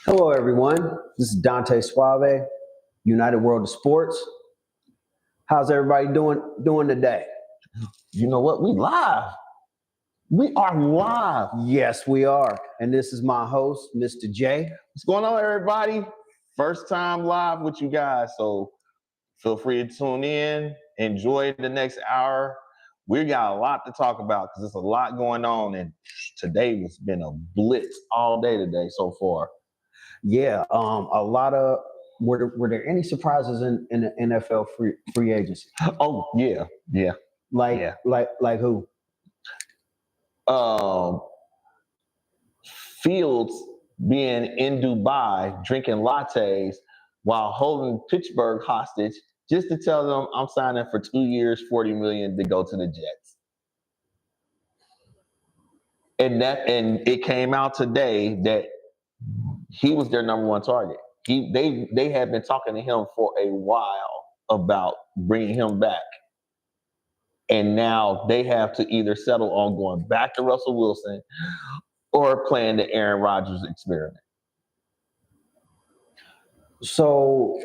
Hello, everyone. This is Dante, Suave, United World of Sports. How's everybody doing today? You know what? We live. We are live. Yes, we are. And this is my host, Mr. Jay. What's going on, everybody? First time live with you guys. So feel free to tune in. Enjoy the next hour. We got a lot to talk about because there's a lot going on. And today has been a blitz all day today so far. Yeah, a lot of were there any surprises in the NFL free agency? Oh, yeah. Like who? Fields being in Dubai drinking lattes while holding Pittsburgh hostage just to tell them I'm signing for 2 years, $40 million to go to the Jets. And it came out today that he was their number one target. They had been talking to him for a while about bringing him back. And now they have to either settle on going back to Russell Wilson or playing the Aaron Rodgers experiment. So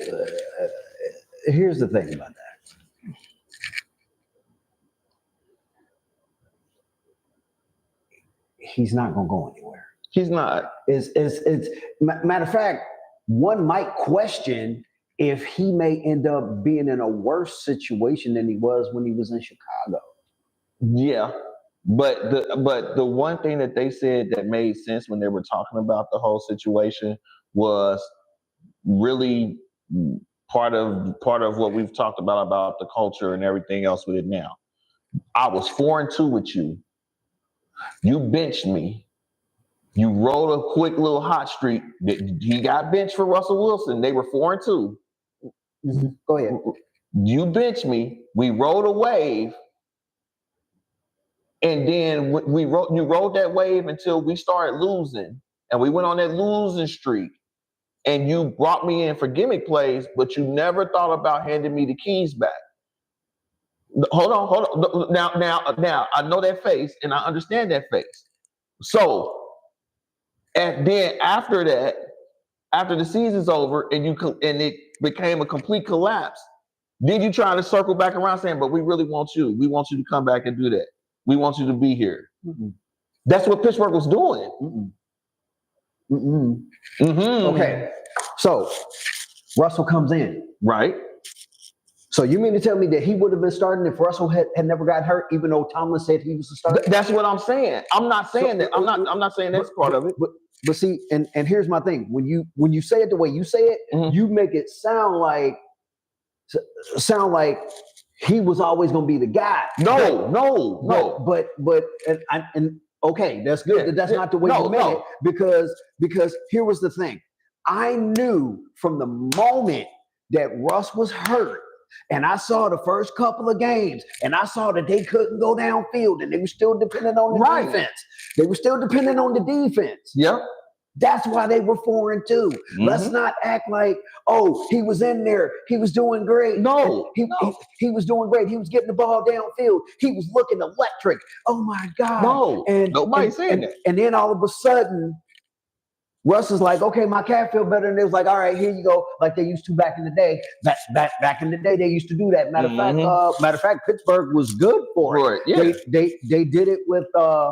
here's the thing about that. He's not going to go anywhere. He's not. It's matter of fact, one might question if he may end up being in a worse situation than he was when he was in Chicago. Yeah. But the one thing that they said that made sense when they were talking about the whole situation was really part of what we've talked about the culture and everything else with it now. I was 4-2 with you. You benched me. You rolled a quick little hot streak. He got benched for Russell Wilson. They were 4-2. Mm-hmm. Go ahead. You benched me. We rolled a wave. And then you rolled that wave until we started losing. And we went on that losing streak. And you brought me in for gimmick plays, but you never thought about handing me the keys back. Hold on. Now, I know that face, and I understand that face. So, and then after that, after the season's over, and it became a complete collapse, then you try to circle back around saying, "But we really want you. We want you to come back and do that. We want you to be here." Mm-hmm. That's what Pittsburgh was doing. Mm-hmm. Mm-hmm. Mm-hmm. Okay, so Russell comes in, right? So you mean to tell me that he would have been starting if Russell had never got hurt, even though Tomlin said he was the starter? That's what I'm saying. I'm not saying that. I'm not saying that's part of it. But see, and here's my thing: when you say it the way you say it, mm-hmm. you make it sound like he was always going to be the guy. No. But okay, that's good. Yeah, that's not the way you made it because here was the thing: I knew from the moment that Russ was hurt. And I saw the first couple of games, and I saw that they couldn't go downfield, and they were still dependent on the defense. They were still dependent on the defense. Yep. That's why they were 4-2. Mm-hmm. Let's not act like, oh, he was in there. He was doing great. No. He was doing great. He was getting the ball downfield. He was looking electric. Oh, my God. No. Nobody's saying that. And then all of a sudden, Russ is like, okay, my calf feel better. And it was like, all right, here you go. Like they used to back in the day. Back in the day, they used to do that. Matter of fact, Pittsburgh was good for it. Yeah. They did it with Ben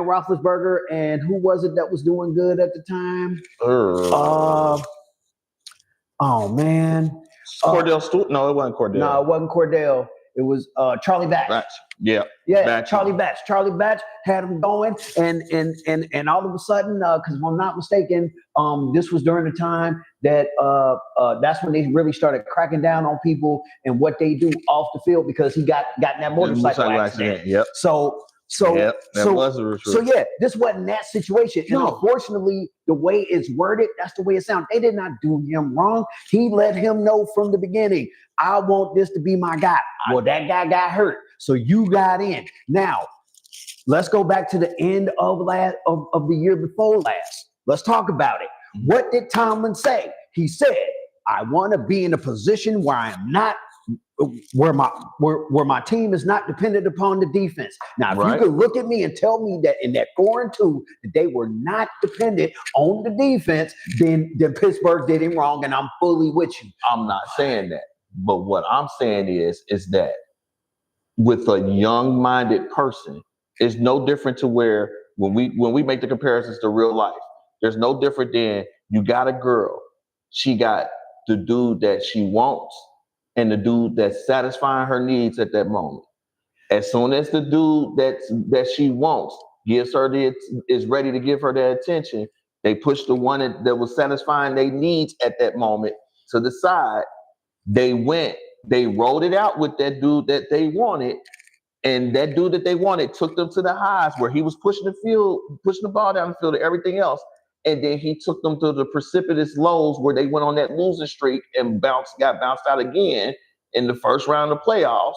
Roethlisberger, and who was it that was doing good at the time? Oh man, Cordell Stewart? No, it wasn't Cordell. No, it wasn't Cordell. It was Charlie Batch. Yeah, Charlie Batch. Charlie Batch had him going, and all of a sudden, because if I'm not mistaken, this was during the time that that's when they really started cracking down on people and what they do off the field because he got in that motorcycle accident. Yep. So this wasn't that situation. And unfortunately, the way it's worded, that's the way it sounds. They did not do him wrong. He let him know from the beginning, I want this to be my guy. Well, that guy got hurt. So you got in. Now, let's go back to the end of the year before last. Let's talk about it. What did Tomlin say? He said, I want to be in a position where I am not where my team is not dependent upon the defense. Now, if you could look at me and tell me that in that 4-2 that they were not dependent on the defense, then Pittsburgh did him wrong, and I'm fully with you. I'm not saying that, but what I'm saying is that with a young-minded person, it's no different to where when we make the comparisons to real life, there's no different than you got a girl, she got the dude that she wants, and the dude that's satisfying her needs at that moment. As soon as the dude that she wants is ready to give her that attention, they push the one that was satisfying their needs at that moment to the side. They rolled it out with that dude that they wanted, and that dude that they wanted took them to the highs where he was pushing the ball down the field and everything else. And then he took them to the precipitous lows where they went on that losing streak and got bounced out again in the first round of playoffs.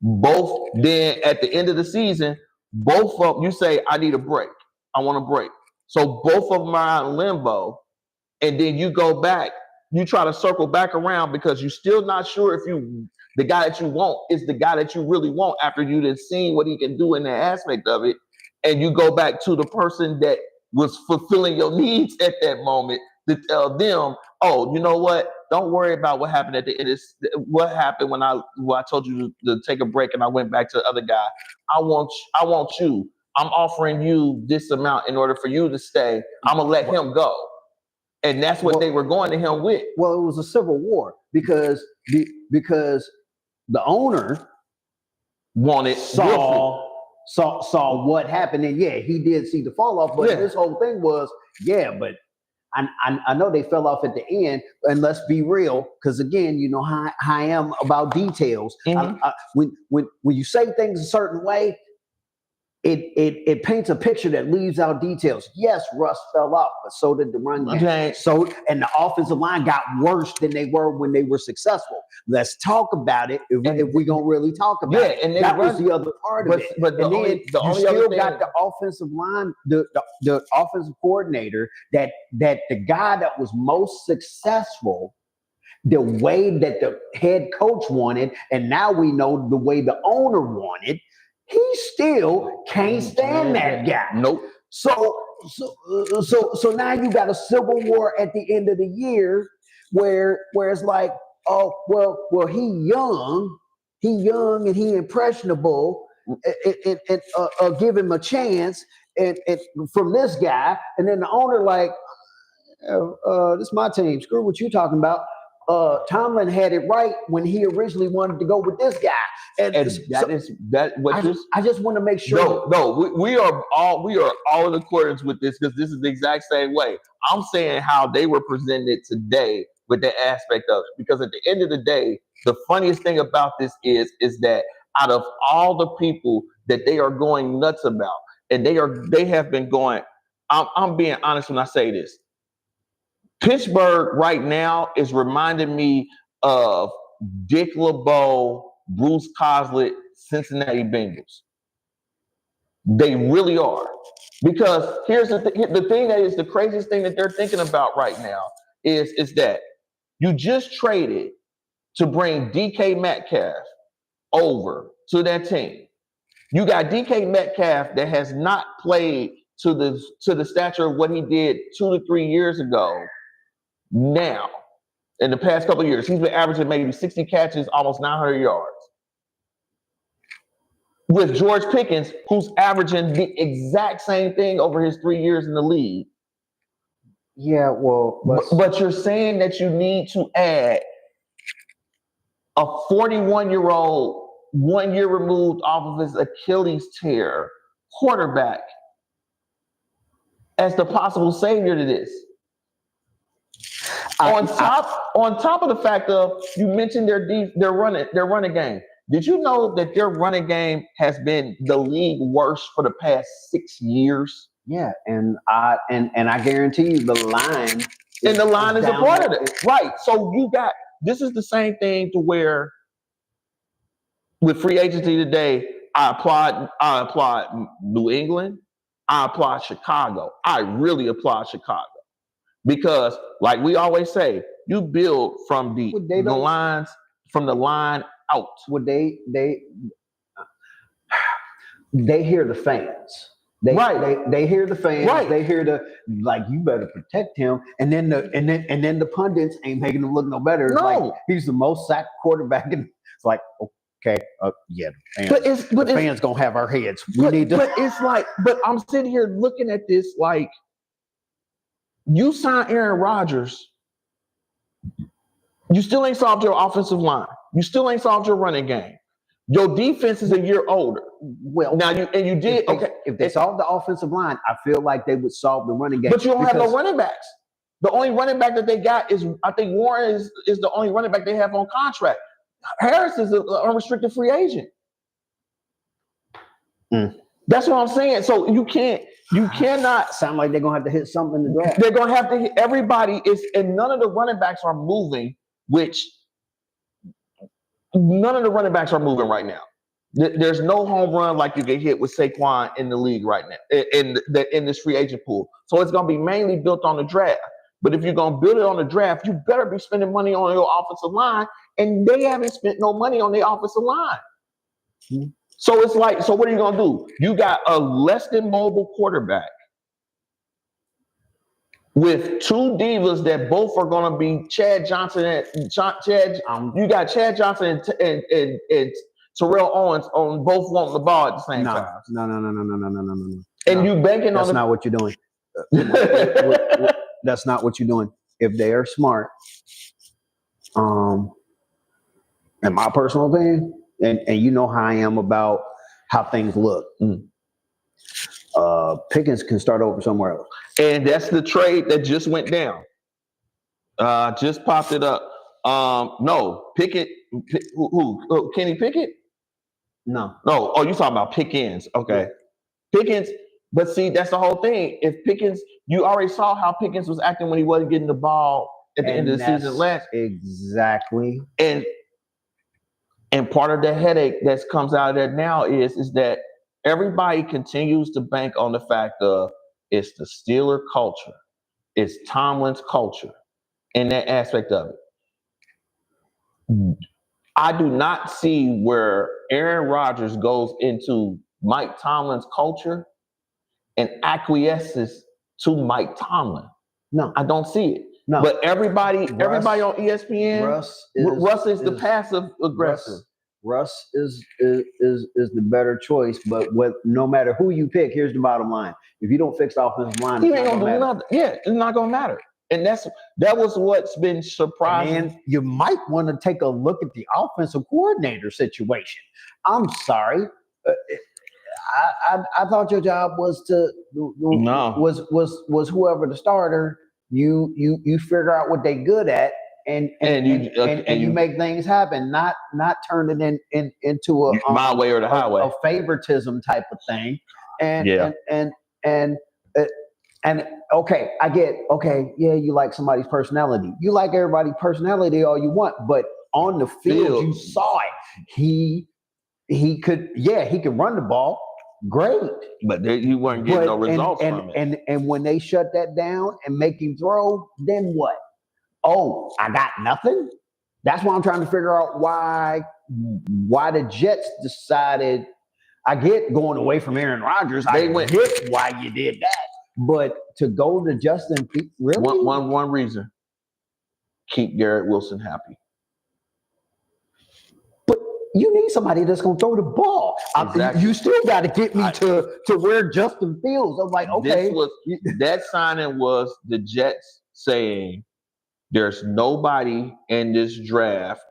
Both then at the end of the season, both of them, you say, I need a break. I want a break. So both of them are out in limbo. And then you go back, you try to circle back around because you're still not sure if the guy that you want is the guy that you really want after you've seen what he can do in that aspect of it. And you go back to the person that was fulfilling your needs at that moment to tell them, oh, you know what? Don't worry about what happened at the end. What happened when I told you to take a break and I went back to the other guy. I want you. I'm offering you this amount in order for you to stay. I'm gonna let him go. And that's what they were going to him with. Well, it was a civil war because the owner saw what happened, and he did see the fall off, but his whole thing was, but I know they fell off at the end, and let's be real, because again, you know how I am about details. Mm-hmm. When you say things a certain way, it paints a picture that leaves out details. Yes, Russ fell off, but so did the run game. Okay. And the offensive line got worse than they were when they were successful. Let's talk about it if we're gonna really talk about it. And that was the other part of it. But you still got the offensive line, the offensive coordinator that the guy that was most successful, the way that the head coach wanted, and now we know the way the owner wanted. He still can't stand that guy. Nope. So now you got a civil war at the end of the year where it's like, oh, well, he young and he impressionable, and give him a chance and from this guy, and then the owner like, this is my team. Screw what you talking about. Tomlin had it right when he originally wanted to go with this guy. And I just want to make sure. No, we are all in accordance with this because this is the exact same way. I'm saying how they were presented today with that aspect of it. Because at the end of the day, the funniest thing about this is that out of all the people that they are going nuts about, and they have been going, I'm being honest when I say this. Pittsburgh right now is reminding me of Dick LeBeau, Bruce Coslet, Cincinnati Bengals. They really are. Because here's the thing that is the craziest thing that they're thinking about right now is that you just traded to bring DK Metcalf over to that team. You got DK Metcalf that has not played to the stature of what he did 2 to 3 years ago. Now, in the past couple of years, he's been averaging maybe 60 catches, almost 900 yards. With George Pickens, who's averaging the exact same thing over his 3 years in the league. Yeah, well, but you're saying that you need to add a 41-year-old, 1 year removed off of his Achilles tear quarterback as the possible savior to this. On top of the fact of you mentioned their running game. Did you know that their running game has been the league worst for the past 6 years? Yeah, and I guarantee you the line is a part of it. Right. So this is the same thing to where with free agency today, I applaud New England, I applaud Chicago. I really applaud Chicago. Because, like we always say, you build from the line out. Well, they hear the fans. They hear the fans. Right. They hear the like. You better protect him. And then the pundits ain't making him look no better. It's like he's the most sacked quarterback. And it's like, okay, yeah. The fans gonna have our heads. We need to. But it's like, but I'm sitting here looking at this like, you sign Aaron Rodgers, you still ain't solved your offensive line. You still ain't solved your running game. Your defense is a year older. Well, now you did if they solved the offensive line, I feel like they would solve the running game. But you don't have no running backs. The only running back that they got is, I think Warren is the only running back they have on contract. Harris is an unrestricted free agent. That's what I'm saying. So you cannot sound like they're gonna have to hit something in the draft. They're gonna have to hit, everybody is, and none of the running backs are moving, none of the running backs are moving right now. There's no home run like you get hit with Saquon in the league right now, in this free agent pool. So it's gonna be mainly built on the draft. But if you're gonna build it on the draft, you better be spending money on your offensive line, and they haven't spent no money on their offensive line. So it's like, so what are you gonna do? You got a less than mobile quarterback with two divas that both are going to be Chad Johnson and you got Chad Johnson and Terrell Owens on both wanting the ball at the same time. No. And you banking that's on not what you're doing. That's not what you're doing. If they are smart, in my personal opinion, and you know how I am about how things look. Pickens can start over somewhere else. And that's the trade that just went down. Just popped it up. No, Pickett. Who? Kenny Pickett? No. Oh, you talking about Pickens? Okay, yeah. Pickens. But see, that's the whole thing. If Pickens, you already saw how Pickens was acting when he wasn't getting the ball at the end of the season last. Exactly. And part of the headache that comes out of that now is that everybody continues to bank on the fact of it's the Steeler culture, it's Tomlin's culture, and that aspect of it. I do not see where Aaron Rodgers goes into Mike Tomlin's culture and acquiesces to Mike Tomlin. No, I don't see it. No, but everybody on ESPN, Russ is the passive aggressive. Russ is the better choice, but no matter who you pick, here's the bottom line: if you don't fix the offensive line, he ain't gonna do nothing. Yeah, it's not gonna matter. And that was what's been surprising. And you might want to take a look at the offensive coordinator situation. I'm sorry. I thought your job was to was whoever the starter. You figure out what they good at and you make things happen, not turn it into a my way or the highway, a favoritism type of thing. And okay, I get you like somebody's personality. You like everybody's personality all you want, but on the field you saw it. He could run the ball. Great, but you weren't getting no results from it. And when they shut that down and make him throw, then what? Oh, I got nothing. That's why I'm trying to figure out why the Jets decided. I get going away from Aaron Rodgers. I get why you did that, but to go to Justin, really? One reason: keep Garrett Wilson happy. You need somebody that's going to throw the ball. Exactly. You still got to get me to where Justin Fields. I'm like, okay. That signing was the Jets saying there's nobody in this draft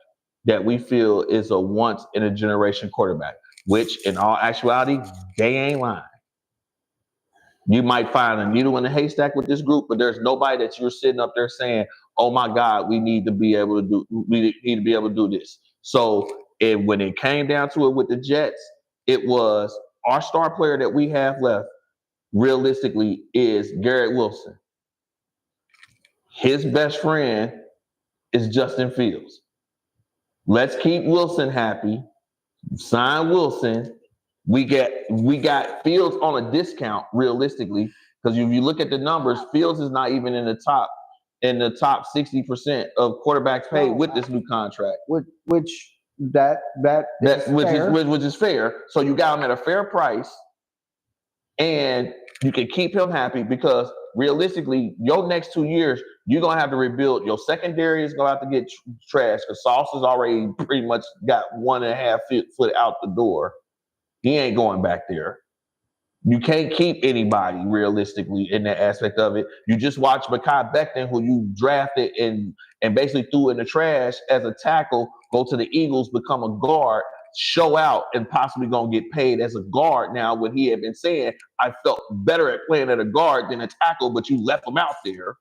that we feel is a once-in-a-generation quarterback, which in all actuality, they ain't lying. You might find a needle in a haystack with this group, but there's nobody that you're sitting up there saying, oh, my God, we need to be able to do this. So when it came down to it with the Jets, it was our star player that we have left, realistically, is Garrett Wilson. His best friend is Justin Fields. Let's keep Wilson happy. Sign Wilson. We got Fields on a discount, realistically, because if you look at the numbers, Fields is not even in the top 60% of quarterbacks paid with this new contract. Which which is fair. So you got him at a fair price, and you can keep him happy because realistically, your next 2 years, you're gonna have to rebuild. Your secondary is gonna have to get trashed because Sauce has already pretty much got 1.5 foot out the door. He ain't going back there. You can't keep anybody realistically in that aspect of it. You just watch Mekhi Becton, who you drafted and basically threw in the trash as a tackle, go to the Eagles, become a guard, show out, and possibly gonna get paid as a guard now when he had been saying, I felt better at playing at a guard than a tackle, but you left him out there.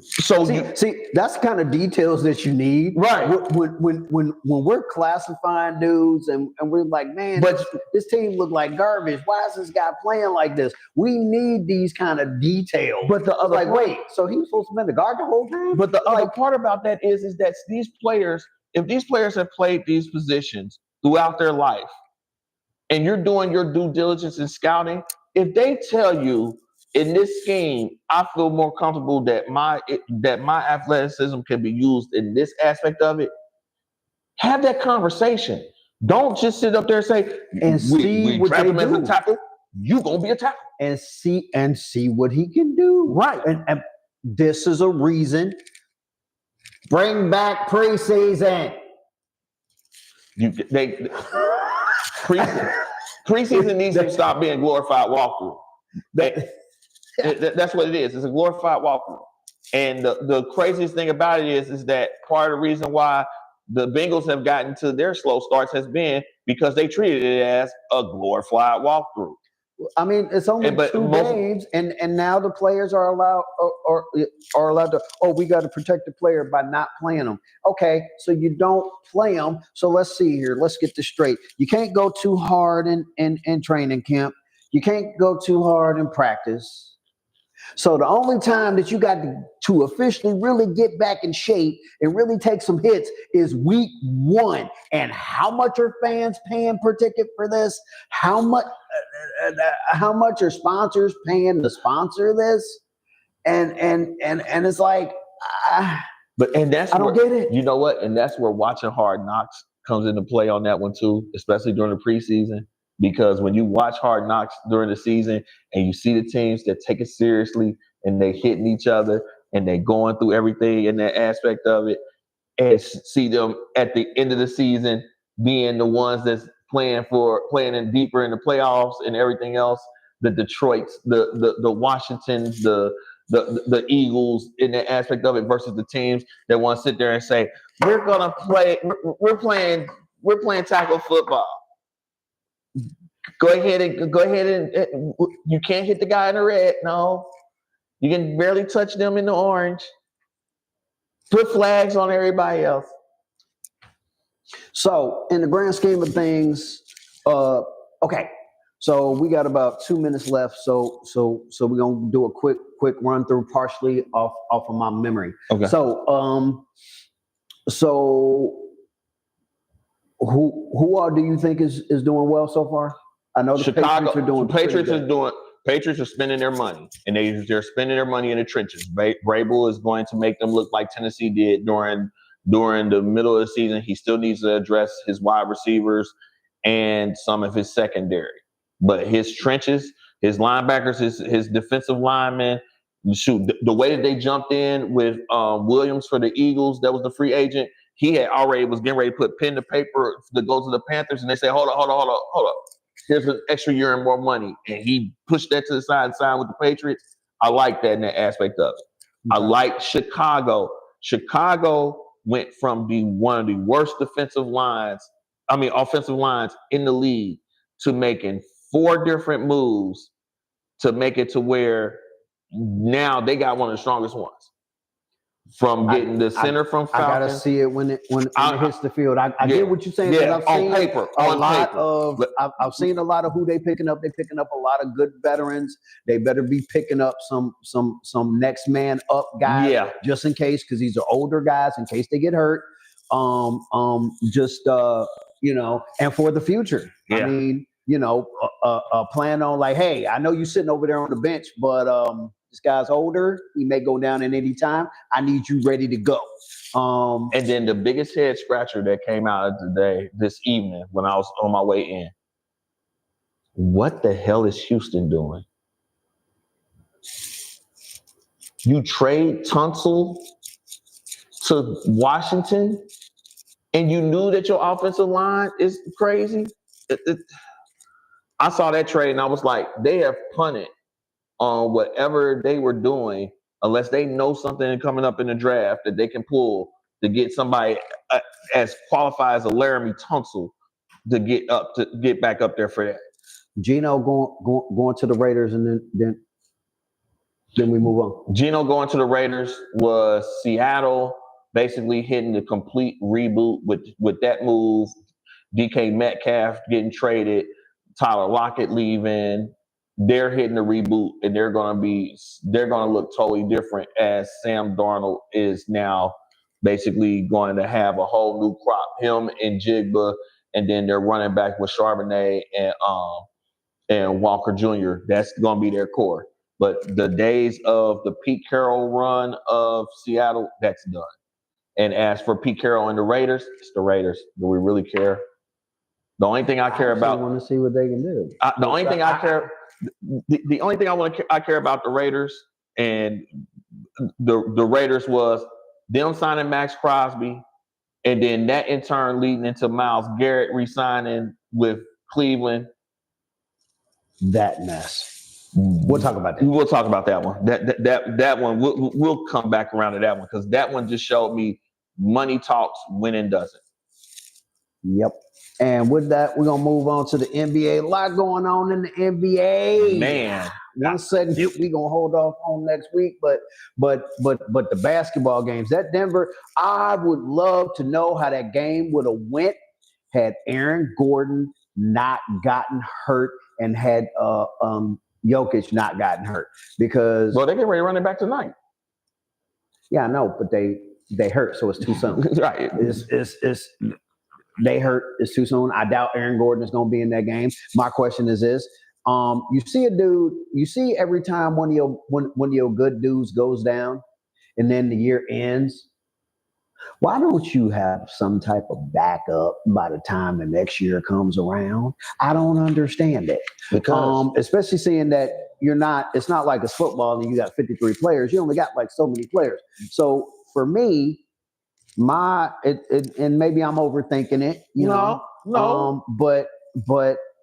So see, that's the kind of details that you need, right? When we're classifying dudes and we're like, man, but this team look like garbage. Why is this guy playing like this? We need these kind of details. But the other wait, so he was supposed to be the guard the whole time? But the other part about that is that these players, if these players have played these positions throughout their life, and you're doing your due diligence in scouting, if they tell you, in this scheme, I feel more comfortable that my athleticism can be used in this aspect of it. Have that conversation. Don't just sit up there and say, we draft him as a tackle. You gonna be a tackle, and see what he can do. Right, and this is a reason. Bring back preseason. Preseason needs to stop being glorified walkthrough. That's what it is. It's a glorified walkthrough. And the craziest thing about it is that part of the reason why the Bengals have gotten to their slow starts has been because they treated it as a glorified walkthrough. I mean, it's only 2 games, and now the players are allowed to. Oh, we got to protect the player by not playing them. Okay, so you don't play them. So let's see here. Let's get this straight. You can't go too hard in training camp. You can't go too hard in practice. So the only time that you got to officially really get back in shape and really take some hits is week 1. And how much are fans paying per ticket for this? How much are sponsors paying to sponsor this? And it's like, I don't get it. You know what? And that's where watching Hard Knocks comes into play on that one too, especially during the preseason. Because when you watch Hard Knocks during the season and you see the teams that take it seriously and they hitting each other and they going through everything in that aspect of it, and see them at the end of the season being the ones that's playing in deeper in the playoffs and everything else, the Detroits, the Washingtons, the Eagles in that aspect of it versus the teams that want to sit there and say, we're playing tackle football. Go ahead and you can't hit the guy in the red. No, you can barely touch them in the orange. Put flags on everybody else. So, in the grand scheme of things, okay. So we got about 2 minutes left. So we're gonna do a quick run through, partially off of my memory. Okay. So who all do you think is doing well so far? I know the Chicago, Patriots are doing. Patriots are spending their money, and they're spending their money in the trenches. Vrabel is going to make them look like Tennessee did during the middle of the season. He still needs to address his wide receivers and some of his secondary, but his trenches, his linebackers, his defensive linemen. Shoot, the way that they jumped in with Williams for the Eagles, that was the free agent. He had already was getting ready to put pen to paper to go to the Panthers, and they said, hold up. Here's an extra year and more money. And he pushed that to the side and signed with the Patriots. I like that in that aspect of it. I like Chicago. Chicago went from one of the worst offensive lines in the league to making 4 different moves to make it to where now they got one of the strongest ones. From getting the center from Falcons. I gotta see it when it hits the field. I get what you're saying. Yeah, I've seen I've seen a lot of who they picking up. They're picking up a lot of good veterans. They better be picking up some next man up guys, just in case, because these are older guys in case they get hurt. And for the future. Yeah. I mean, plan on like, hey, I know you're sitting over there on the bench, but This guy's older. He may go down at any time. I need you ready to go. And then the biggest head scratcher that came out of this evening when I was on my way in. What the hell is Houston doing? You trade Tunsil to Washington and you knew that your offensive line is crazy? I saw that trade and I was like, they have punted on whatever they were doing unless they know something coming up in the draft that they can pull to get somebody as qualified as a Laramie Tunsil to get back up there for that. Geno going to the Raiders, and then we move on. Geno going to the Raiders was Seattle basically hitting the complete reboot with that move. DK Metcalf getting traded, Tyler Lockett leaving. They're hitting the reboot, and they're gonna look totally different as Sam Darnold is now basically going to have a whole new crop. Him and Jigba, and then they're running back with Charbonnet and Walker Jr. That's gonna be their core. But the days of the Pete Carroll run of Seattle, that's done. And as for Pete Carroll and the Raiders, it's the Raiders. Do we really care? The only thing I care about. I want to see what they can do. The only thing I care about the Raiders and the Raiders was them signing Max Crosby, and then that in turn leading into Myles Garrett re-signing with Cleveland. That mess. We'll talk about that. We'll talk about that one. That one. We'll come back around to that one because that one just showed me money talks, winning doesn't. Yep. And with that, we're gonna move on to the NBA. A lot going on in the NBA. Man, one segment we're gonna hold off on next week, but the basketball games at Denver, I would love to know how that game would have went had Aaron Gordon not gotten hurt and had Jokic not gotten hurt, because they get ready to run it back tonight. Yeah, I know, but they hurt, so it's too soon. Right. It's they hurt. It's too soon. I doubt Aaron Gordon is going to be in that game. My question is this: you see a dude. You see every time one of your good dudes goes down, and then the year ends. Why don't you have some type of backup by the time the next year comes around? I don't understand it. Because especially seeing that it's not like it's football and you got 53 players. You only got like so many players. So for me, and maybe I'm overthinking it, No. But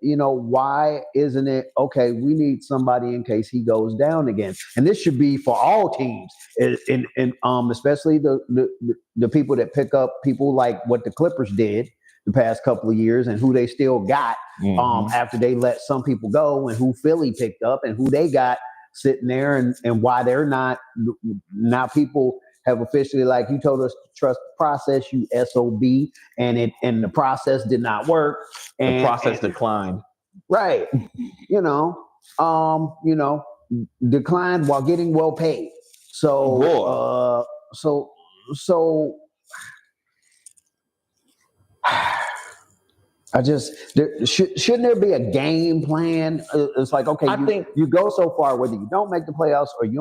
why isn't it okay? We need somebody in case he goes down again, and this should be for all teams, and especially the people that pick up people like what the Clippers did the past couple of years, and who they still got after they let some people go, and who Philly picked up, and who they got sitting there, and why they're not now people have officially, like, you told us to trust the process, you SOB, and the process did not work. And the process declined. Right. Declined while getting well paid. So shouldn't there be a game plan? It's like, okay, I think you go so far, whether you don't make the playoffs or you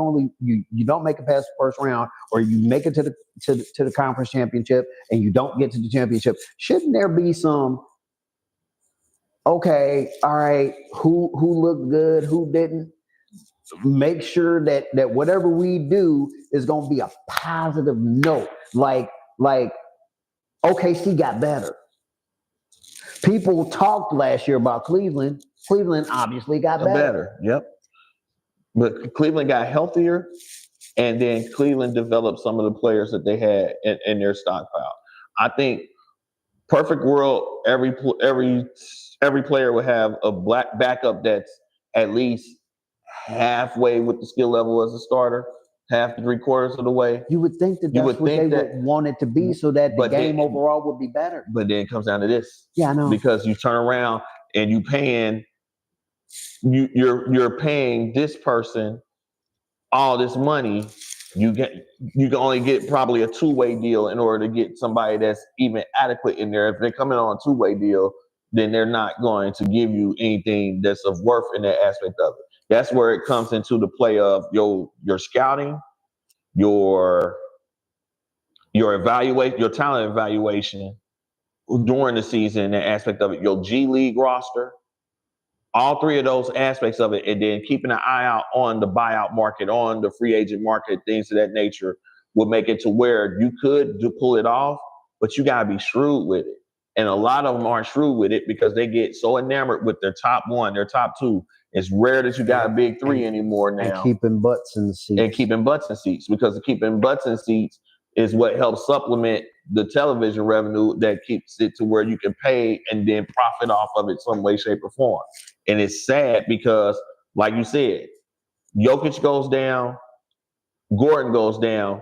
don't make it past the first round, or you make it to the conference championship and you don't get to the championship. Shouldn't there be some, okay, all right, who looked good, who didn't? Make sure that whatever we do is going to be a positive note. Like OKC got better. People talked last year about Cleveland. Cleveland obviously got better. Yep. But Cleveland got healthier, and then Cleveland developed some of the players that they had in their stockpile. I think perfect world, every player would have a black backup that's at least halfway with the skill level as a starter, half to 3/4 of the way. You would think that's what they would want it to be, so that the game overall would be better. But then it comes down to this. Yeah, I know. Because you turn around and you're paying this person all this money. You can only get probably a 2-way deal in order to get somebody that's even adequate in there. If they come in on a 2-way deal, then they're not going to give you anything that's of worth in that aspect of it. That's where it comes into the play of your scouting, your evaluate, your talent evaluation during the season, the aspect of it, your G League roster, all three of those aspects of it, and then keeping an eye out on the buyout market, on the free agent market, things of that nature will make it to where you could pull it off, but you got to be shrewd with it. And a lot of them aren't shrewd with it because they get so enamored with their top one, their top two. It's rare that you got a big three anymore now. And keeping butts in the seats. And keeping butts in seats, because keeping butts in seats is what helps supplement the television revenue that keeps it to where you can pay and then profit off of it some way, shape, or form. And it's sad because, like you said, Jokic goes down, Gordon goes down,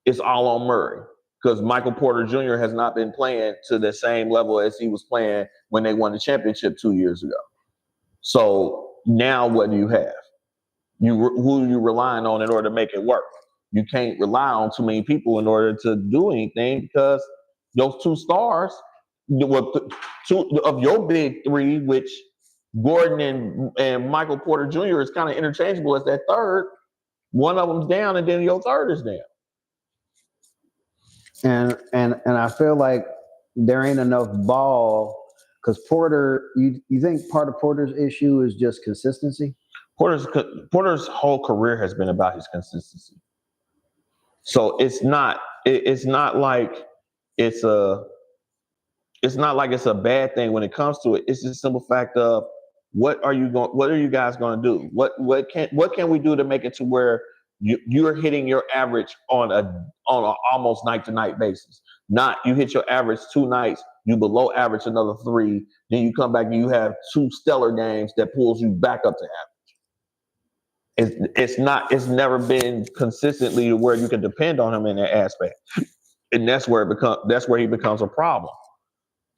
it's all on Murray. Because Michael Porter Jr. has not been playing to the same level as he was playing when they won the championship 2 years ago. So now what do you have? Who are you relying on in order to make it work? You can't rely on too many people in order to do anything, because those two stars, two of your big three, which Gordon and Michael Porter Jr. is kind of interchangeable as that third. One of them's down, and then your third is down. And I feel like there ain't enough ball, because Porter. You think part of Porter's issue is just consistency? Porter's whole career has been about his consistency. So it's not like it's a bad thing when it comes to it. It's just a simple fact of what are you guys going to do? What can we do to make it to where you're hitting your average on a almost night to night basis? Not you hit your average 2 nights, you below average another 3, then you come back and you have 2 stellar games that pulls you back up to average. It's never been consistently to where you can depend on him in that aspect. And that's where he becomes a problem.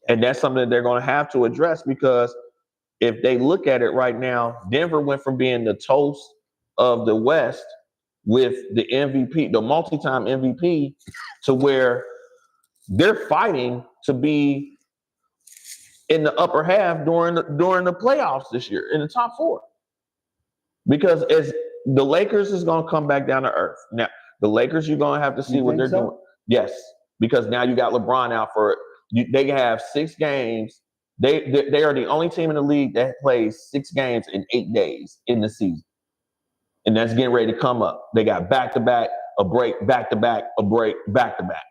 And that's something that they're going to have to address, because if they look at it right now, Denver went from being the toast of the West with the MVP, the multi-time MVP, to where they're fighting to be in the upper half during the playoffs this year, in the top 4. Because as the Lakers is going to come back down to earth. Now, the Lakers, you're going to have to see what they're doing. Yes, because now you got LeBron out for it. They have 6 games. They are the only team in the league that plays 6 games in 8 days in the season. And that's getting ready to come up. They got back-to-back, a break, back-to-back, a break, back-to-back.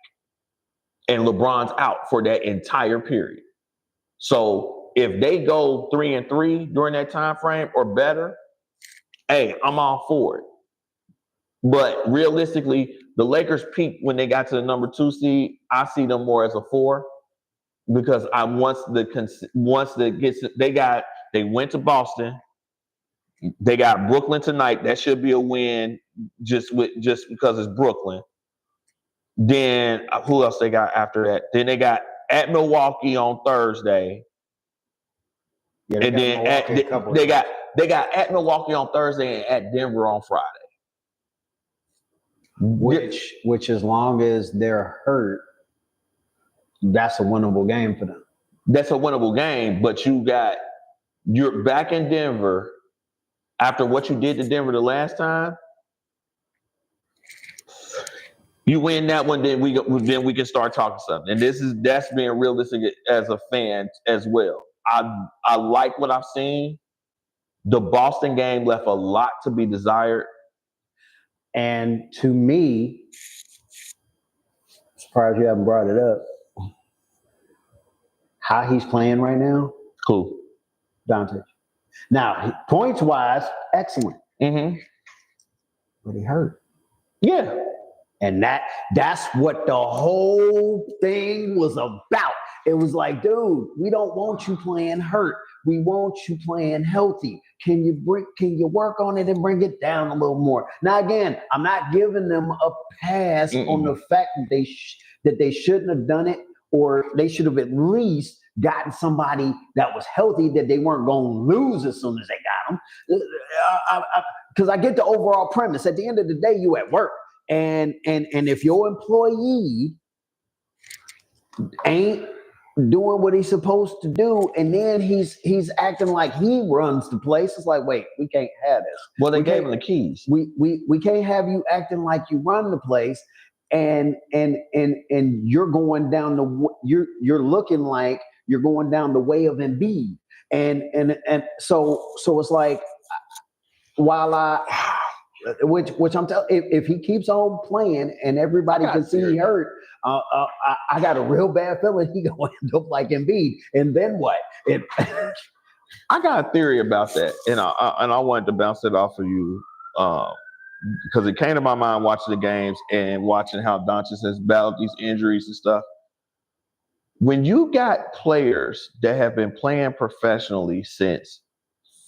And LeBron's out for that entire period. So if they go 3-3 during that time frame or better, hey, I'm all for it. But realistically, the Lakers peaked when they got to the number 2 seed. I see them more as a 4, because they went to Boston. They got Brooklyn tonight. That should be a win just because it's Brooklyn. Then who else they got after that? Then they got at Milwaukee on Thursday. Yeah, and then they got at Milwaukee on Thursday and at Denver on Friday. Which as long as they're hurt, that's a winnable game for them. That's a winnable game, but you're back in Denver after what you did to Denver the last time. You win that one, then we can start talking something. And that's being realistic as a fan as well. I like what I've seen. The Boston game left a lot to be desired. And to me, surprised you haven't brought it up, how he's playing right now. Cool. Dante. Now, points-wise, excellent. Mm-hmm. But he hurt. Yeah. And that's what the whole thing was about. It was like, dude, we don't want you playing hurt. We want you playing healthy. Can you work on it and bring it down a little more? Now, again, I'm not giving them a pass on the fact that they shouldn't have done it, or they should have at least gotten somebody that was healthy that they weren't going to lose as soon as they got them. Because I get the overall premise. At the end of the day, you at work. And if your employee ain't doing what he's supposed to do, and then he's acting like he runs the place. It's like, wait, we can't have this. Well, they gave him the keys. We can't have you acting like you run the place, and you're going down the you're looking like you're going down the way of Embiid, and so it's like, while which I'm telling, if he keeps on playing and everybody can see he hurt, I got a real bad feeling he gonna end up like Embiid. And then what? I got a theory about that, and I wanted to bounce it off of you because it came to my mind watching the games and watching how Dante has battled these injuries and stuff. When you got players that have been playing professionally since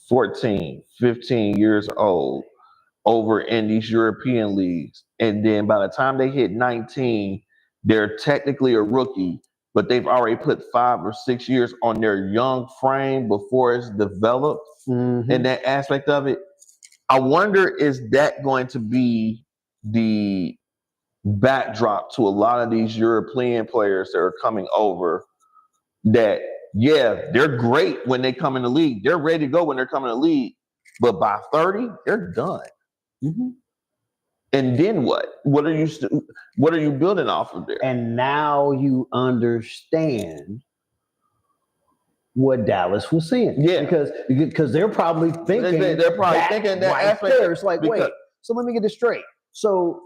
14, 15 years old over in these European leagues, and then by the time they hit 19, they're technically a rookie, but they've already put 5 or 6 years on their young frame before it's developed. In that aspect of it, I wonder, is that going to be the backdrop to a lot of these European players that are coming over, that they're great when they come in the league, they're ready to go when they're coming in the league, but by 30 they're done. And then what are you building off of there? And now you understand what Dallas was seeing. Because they're probably thinking that aspect there. It's like, wait, so let me get this straight. So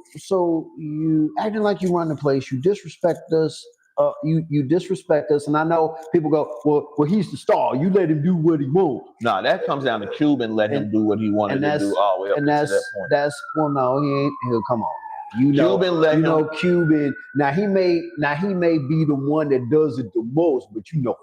you acting like you run the place, you disrespect us. You disrespect us, and I know people go, well, he's the star. You let him do what he wants. No, that comes down to Cuban let him do what he wanted to do all the way up to that point. No, he ain't. Come on, Cuban. Now he may be the one that does it the most, but you know.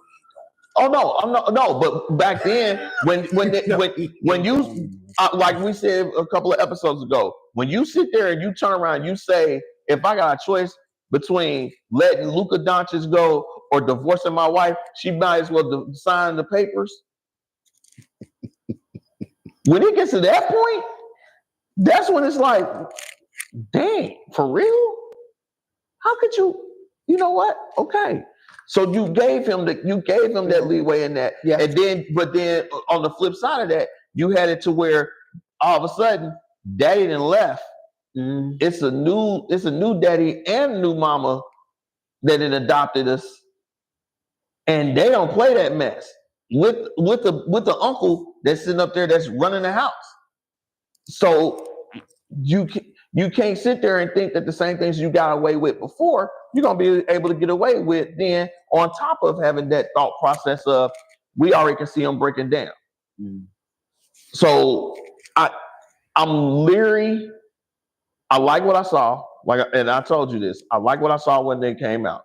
Oh no, I'm not. No, but back then, when you like we said a couple of episodes ago, when you sit there and you turn around, and you say, if I got a choice between letting Luka Doncic go or divorcing my wife, she might as well sign the papers. When it gets to that point, that's when it's like, dang, for real? How could you? You know what? Okay. So you gave him that leeway in that. Yeah. But then on the flip side of that, you had it to where all of a sudden daddy done left. It's a new daddy and new mama that had adopted us, and they don't play that mess with the uncle that's sitting up there that's running the house. So you can't sit there and think that the same things you got away with before, you're gonna be able to get away with then, on top of having that thought process of, we already can see them breaking down. So I'm leery. I like what I saw, and I told you this. I like what I saw when they came out.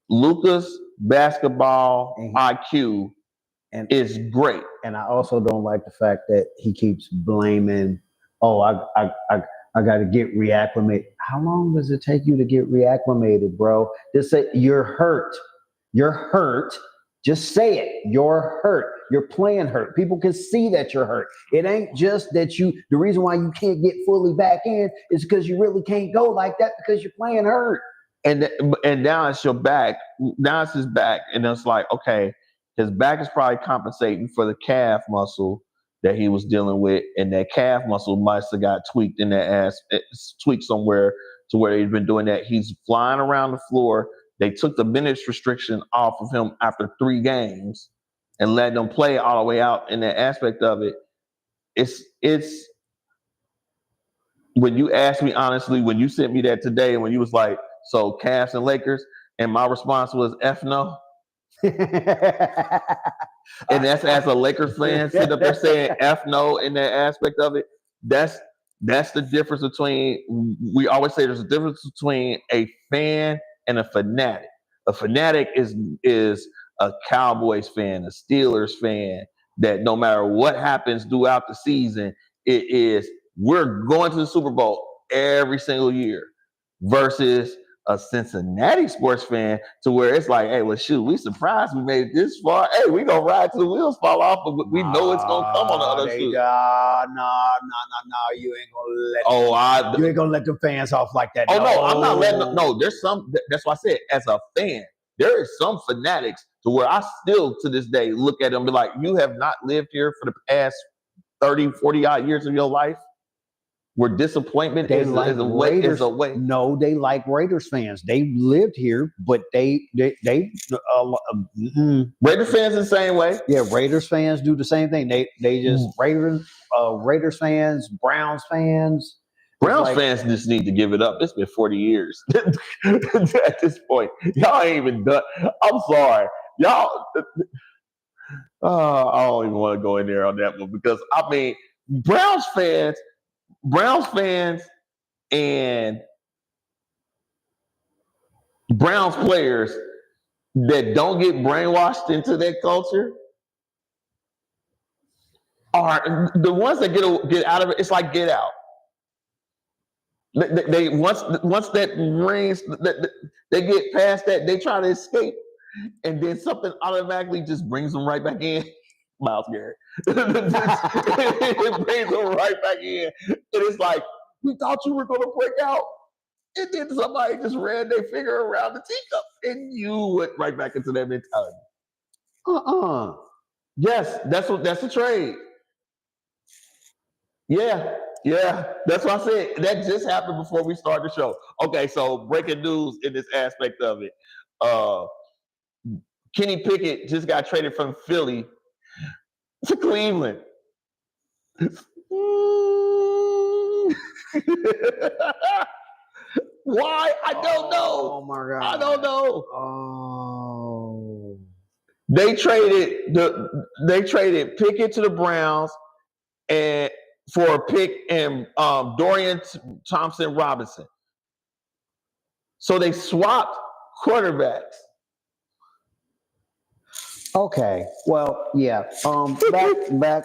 Luka's basketball IQ is great, and I also don't like the fact that he keeps blaming. Oh, I got to get reacclimated. How long does it take you to get reacclimated, bro? Just say you're hurt. You're hurt. Just say it. You're hurt. You're playing hurt. People can see that you're hurt. It ain't just that the reason why you can't get fully back in is because you really can't go like that because you're playing hurt. And now it's your back. Now it's his back. And it's like, okay, his back is probably compensating for the calf muscle that he was dealing with. And that calf muscle must have got tweaked in that ass, tweaked somewhere to where he's been doing that. He's flying around the floor. They took the minutes restriction off of him after 3 games and let them play all the way out in that aspect of it. It's when you asked me honestly, when you sent me that today, and when you was like, so Cavs and Lakers, and my response was F no. And that's, as a Lakers fan, sitting up there saying F no in that aspect of it. That's the difference between, we always say there's a difference between a fan and a fanatic. A fanatic is a Cowboys fan, a Steelers fan, that no matter what happens throughout the season, it is, we're going to the Super Bowl every single year, versus a Cincinnati sports fan, to where it's like, hey, well, shoot, we surprised we made it this far. Hey, we gonna ride till the wheels fall off, but we know it's gonna come on the other side. No, you ain't gonna let. You ain't gonna let them fans off like that. Oh no, I'm not letting them. No, there's some. That's why I said, as a fan, there is some fanatics to where I still to this day look at them and be like, you have not lived here for the past 30, 40 odd years of your life, where disappointment is a way. No, they like Raiders fans. They lived here, but Raiders fans the same way. Yeah, Raiders fans do the same thing. They just Raiders fans, Browns fans. Fans just need to give it up. It's been 40 years at this point. Y'all ain't even done. I'm sorry, y'all. I don't even want to go in there on that one because I mean, Browns fans and Browns players that don't get brainwashed into that culture are the ones that get out of it. It's like Get Out. They once that rings, they get past that, they try to escape, and then something automatically just brings them right back in. Miles Garrett. It brings them right back in. And it's like, we thought you were going to break out. And then somebody just ran their finger around the teacup and you went right back into that mentality. Yes, that's the trade. Yeah, that's what I said. That just happened before we started the show. Okay, so breaking news in this aspect of it. Kenny Pickett just got traded from Philly to Cleveland. Why? I don't know. Oh my God. I don't know. Oh. They traded Pickett to the Browns and for a pick and Dorian Thompson Robinson. So they swapped quarterbacks. Okay. Well, yeah. Back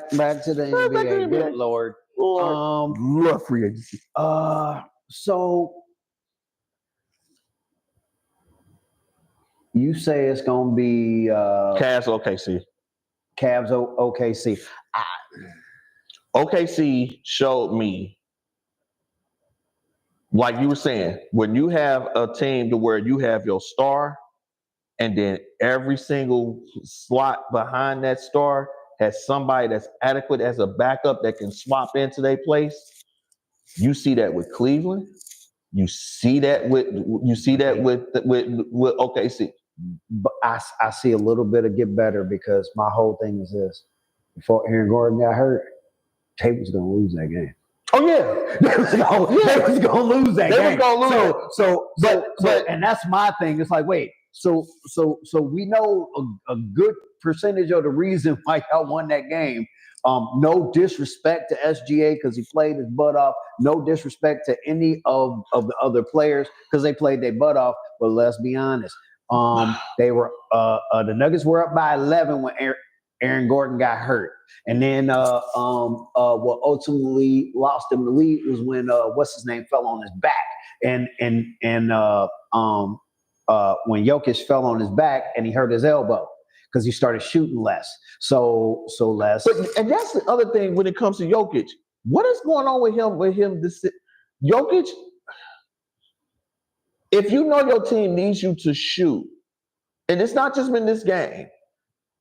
to the NBA. Good Lord. Love free agency. So you say it's gonna be Cavs OKC. Cavs OKC. OKC showed me, like you were saying, when you have a team to where you have your star, and then every single slot behind that star has somebody that's adequate as a backup that can swap into their place. You see that with Cleveland. You see that with OKC. But I see a little bit of get better because my whole thing is this: before Aaron Gordon got hurt, Tate was going to lose that game. Oh yeah, they was going to lose that game. They was going to lose. But and that's my thing. It's like, wait, so we know a good percentage of the reason why y'all won that game. No disrespect to SGA because he played his butt off. No disrespect to any of the other players because they played their butt off. But let's be honest, they were the Nuggets were up by 11 when Aaron Gordon got hurt, and then what ultimately lost him the lead was when what's his name fell on his back, and when Jokic fell on his back and he hurt his elbow because he started shooting less. So less. And that's the other thing when it comes to Jokic. What is going on with him? Jokic. If you know your team needs you to shoot, and it's not just been this game.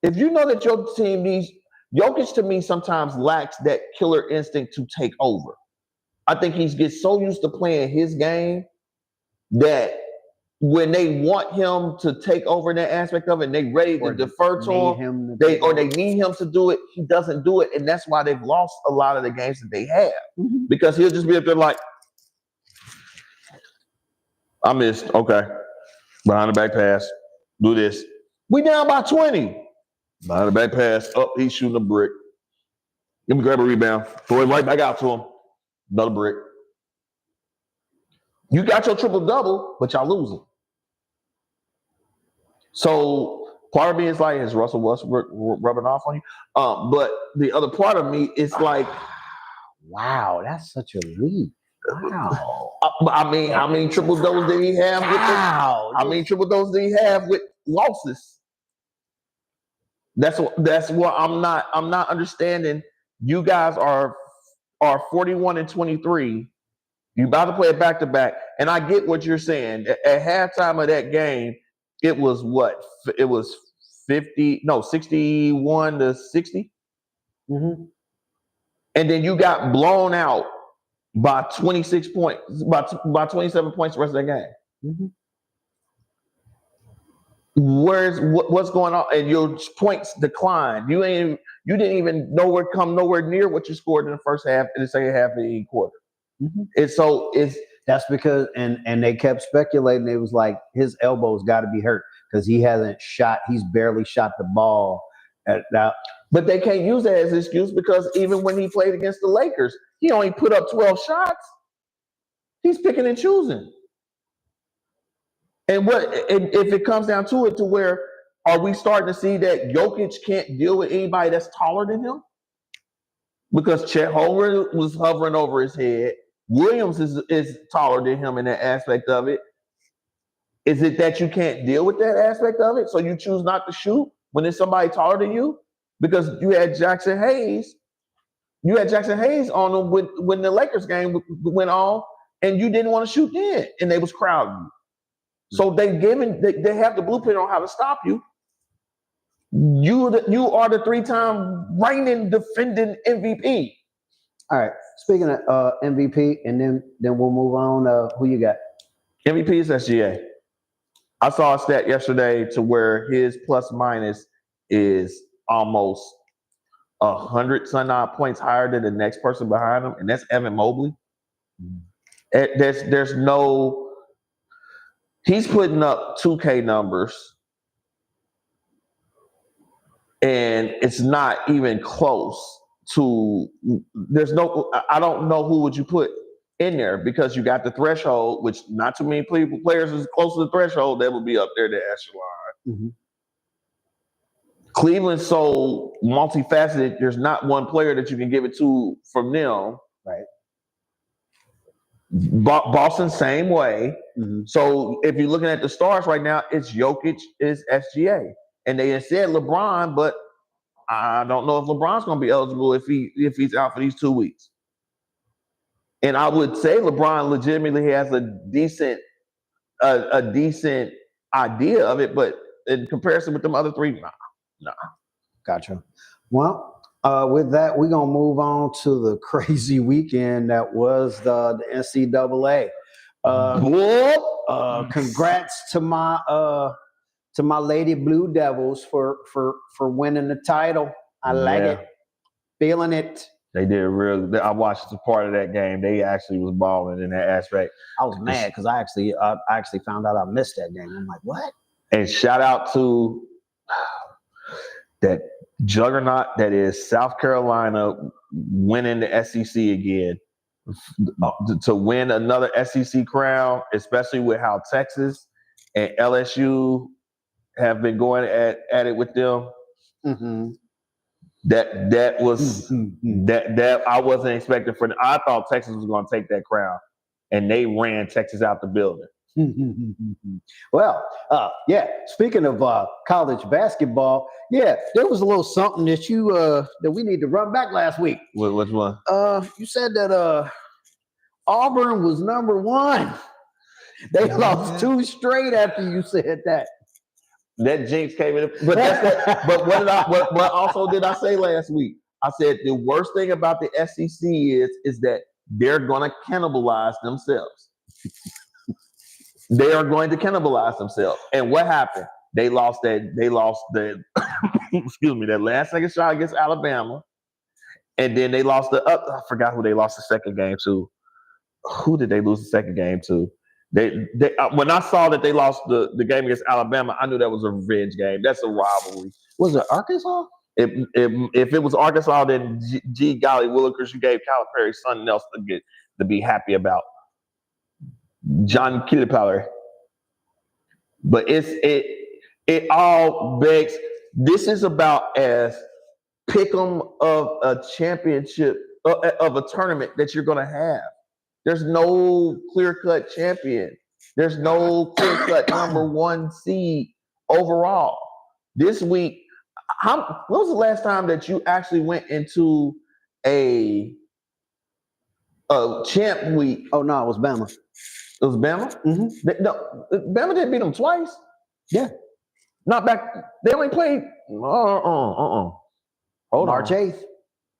If you know that your team needs, Jokic to me sometimes lacks that killer instinct to take over. I think he gets so used to playing his game that when they want him to take over that aspect of it and they ready to defer to him, they need him to do it, he doesn't do it. And that's why they've lost a lot of the games that they have. Mm-hmm. Because he'll just be up there like, I missed, okay. Behind the back pass, do this. We down by 20. Behind the back pass, up, he's shooting a brick. Let me grab a rebound, throw it right back out to him. Another brick. You got your triple-double, but y'all losing. So part of me is like, is Russell Westbrook rubbing off on you? But the other part of me is like, wow, that's such a leap. Wow. I mean, how many triple-doubles did he have? How many triple-doubles did he have with losses? That's what I'm not understanding. You guys are 41-23. You about to play it back-to-back. And I get what you're saying. At halftime of that game, it was what? It was 61 to 60. Mm-hmm. And then you got blown out by 26 points, by 27 points the rest of that game. Mm-hmm. What's going on? And your points declined. You didn't even come nowhere near what you scored in the first half and the second half of the quarter. Mm-hmm. That's because and they kept speculating. It was like his elbow's got to be hurt because he hasn't shot. He's barely shot the ball at that. But they can't use that as an excuse because even when he played against the Lakers, he only put up 12 shots. He's picking and choosing. And if it comes down to it, to where are we starting to see that Jokic can't deal with anybody that's taller than him? Because Chet Holmgren was hovering over his head. Williams is taller than him in that aspect of it. Is it that you can't deal with that aspect of it, so you choose not to shoot when there's somebody taller than you? Because you had Jackson Hayes on them when the Lakers game went on, and you didn't want to shoot then, and they was crowding you. So they have the blueprint on how to stop you. You are the 3-time reigning defending MVP. All right. Speaking of MVP, and then we'll move on. Who you got? MVP is SGA. I saw a stat yesterday to where his plus minus is almost 100 some odd points higher than the next person behind him, and that's Evan Mobley. There's no. He's putting up 2K numbers, and it's not even close to. There's no. I don't know who would you put in there because you got the threshold, which not too many players is close to the threshold. That would be up there, the echelon. Mm-hmm. Cleveland's so multifaceted. There's not one player that you can give it to from them. Right. Boston, same way. Mm-hmm. So if you're looking at the stars right now, it's Jokic, it's SGA. And they said LeBron, but I don't know if LeBron's going to be eligible if he's out for these 2 weeks. And I would say LeBron legitimately has a decent idea of it, but in comparison with them other three, nah. Gotcha. Well, with that, we're gonna move on to the crazy weekend that was the NCAA. Congrats to my Lady Blue Devils for winning the title. I like it, feeling it. They did I watched the part of that game. They actually was balling in that aspect. I was mad because I actually found out I missed that game. I'm like, what? And shout out to that juggernaut that is South Carolina winning the SEC again. To win another SEC crown, especially with how Texas and LSU have been going at it with them. Mm-hmm. That was that I wasn't expecting for. I thought Texas was going to take that crown, and they ran Texas out the building. Well, speaking of college basketball, there was a little something that that we need to run back last week. Which one? You said that Auburn was number 1. They lost 2 straight after you said that. That jinx came in, but what also did I say last week? I said the worst thing about the SEC is that they're going to cannibalize themselves. They are going to cannibalize themselves. And what happened? They lost the excuse me, that last second shot against Alabama. And then they lost I forgot who they lost the second game to. Who did they lose the second game to? They when I saw that they lost the game against Alabama, I knew that was a revenge game. That's a rivalry. Was it Arkansas? If it was Arkansas, then golly willikers, you gave Calipari something else to be happy about. John Calipari. But it all begs. This is about as pick'em of a championship of a tournament that you're going to have. There's no clear-cut champion. There's no clear-cut number 1 seed overall. This week, when was the last time that you actually went into a champ week? Oh, no, it was Bama. It was Bama? Mm-hmm. No, Bama didn't beat them twice. Yeah. Not back. They only played. Hold March on. 8th,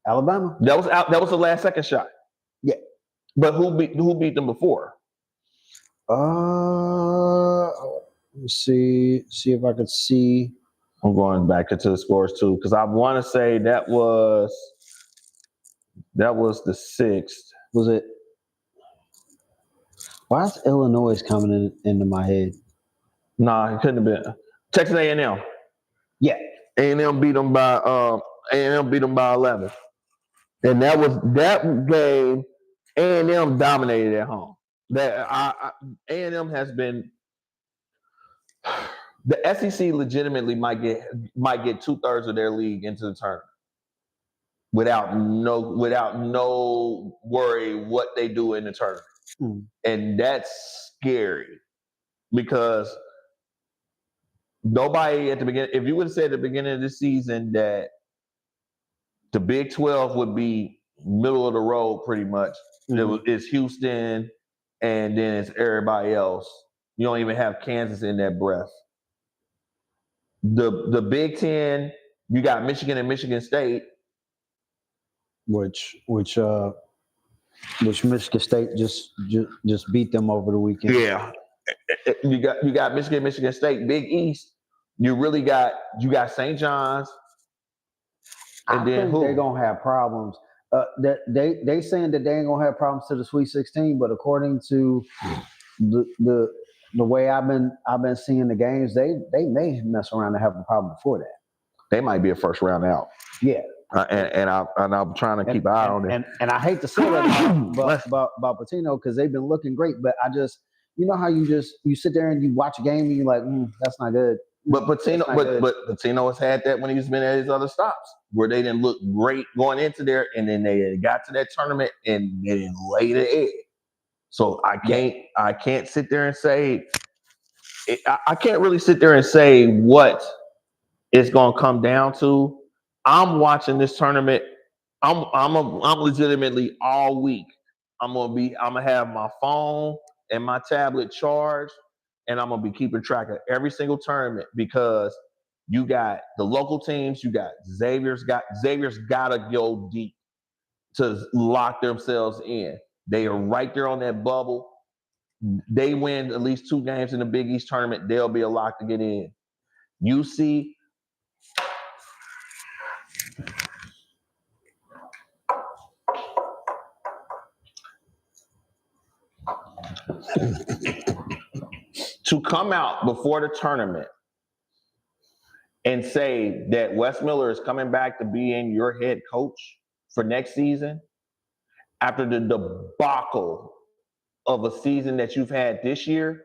Alabama. That was out. That was the last second shot. Yeah. But who beat them before? Let me see if I could see. I'm going back into the scores too because I want to say that was the 6th. Was it? Why is Illinois coming into my head? Nah, it couldn't have been Texas A&M. Yeah, A&M beat them by 11, and that game. A&M dominated at home. A&M has been. The SEC legitimately might get 2/3 of their league into the tournament without no worry what they do in the tournament, and that's scary because nobody at the beginning. If you would have said at the beginning of the season that the Big 12 would be middle of the road, pretty much, it's Houston, and then it's everybody else. You don't even have Kansas in that breath. The Big Ten, you got Michigan and Michigan State, which Michigan State just beat them over the weekend. Yeah, you got Michigan State. Big East, you got St. John's, and I then think who? they're gonna have problems. That they saying that they ain't gonna have problems to the Sweet 16, but according to the way I've been seeing the games, they may mess around and have a problem before that. They might be a first round out. Yeah, and I'm trying to keep an eye on it. And I hate to say that about Patino because they've been looking great, but I just how you sit there and you watch a game and you're like, that's not good. But Patino has had that when he's been at his other stops where they didn't look great going into there, and then they got to that tournament and they didn't lay the egg. So I can't sit there and say I can't really sit there and say what it's gonna come down to. I'm watching this tournament. I'm legitimately all week. I'm gonna have my phone and my tablet charged, and I'm gonna be keeping track of every single tournament because you got the local teams. You got Xavier's gotta go deep to lock themselves in. They are right there on that bubble. They win at least 2 games in the Big East tournament, they'll be a lock to get in. UC. To come out before the tournament and say that Wes Miller is coming back to being your head coach for next season after the debacle of a season that you've had this year,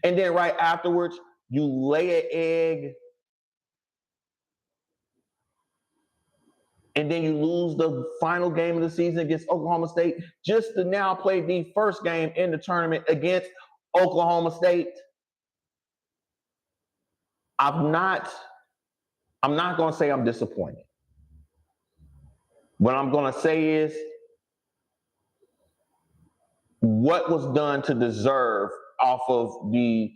and then right afterwards, you lay an egg and then you lose the final game of the season against Oklahoma State just to now play the first game in the tournament against Oklahoma State. I'm not going to say I'm disappointed. What I'm going to say is what was done to deserve off of the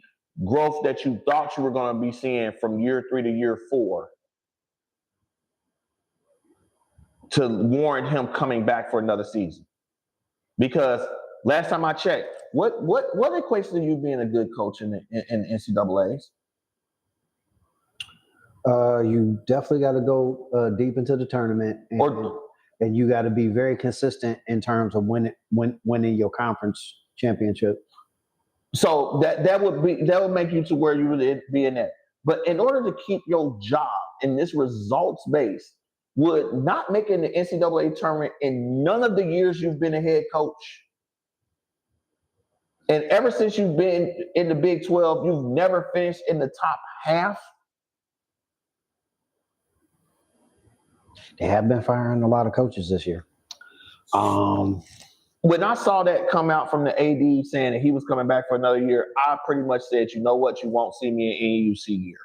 growth that you thought you were going to be seeing from year 3 to year 4 to warrant him coming back for another season. Because last time I checked, what equates to you being a good coach in NCAAs? You definitely got to go deep into the tournament, and you got to be very consistent in terms of winning your conference championship. So that would make you to where you would be in that. But in order to keep your job in this results base, would not making the NCAA tournament in none of the years you've been a head coach, and ever since you've been in the Big 12, you've never finished in the top half. They have been firing a lot of coaches this year. When I saw that come out from the AD saying that he was coming back for another year, I pretty much said, you know what, you won't see me in any UC year.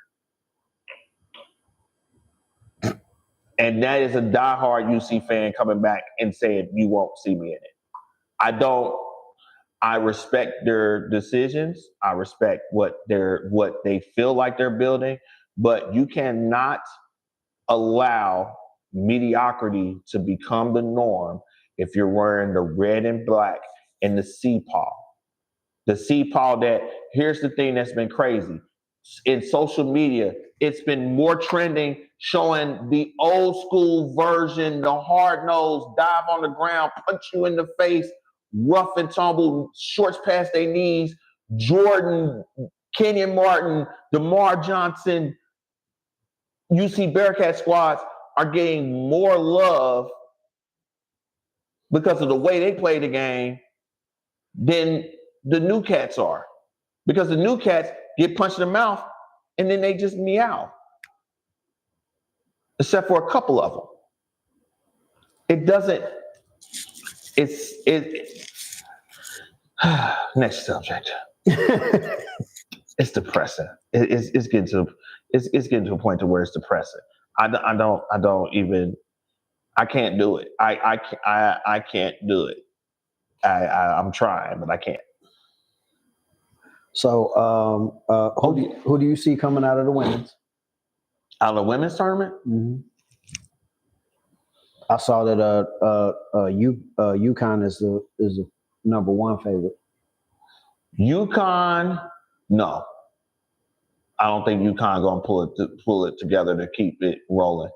And that is a diehard UC fan coming back and saying, you won't see me in it. I respect their decisions. I respect what they feel like they're building. but you cannot allow mediocrity to become the norm if you're wearing the red and black and the C-Paw. The C-Paw that, here's the thing that's been crazy. In social media, it's been more trending, showing the old school version, the hard nose, dive on the ground, punch you in the face, rough and tumble, shorts past their knees, Jordan, Kenyon Martin, DeMar Johnson, UC Bearcat squads are getting more love because of the way they play the game than the new cats are. Because the new cats get punched in the mouth and then they just meow. Except for a couple of them. It doesn't, next subject. It's depressing. It's getting to a point to where it's depressing. I can't do it. I can't do it. I'm trying, but I can't. So, who do you see coming out of the women's? Out of the women's tournament? Mm-hmm. I saw that UConn is the number one favorite. UConn, no. I don't think UConn gonna pull it together to keep it rolling.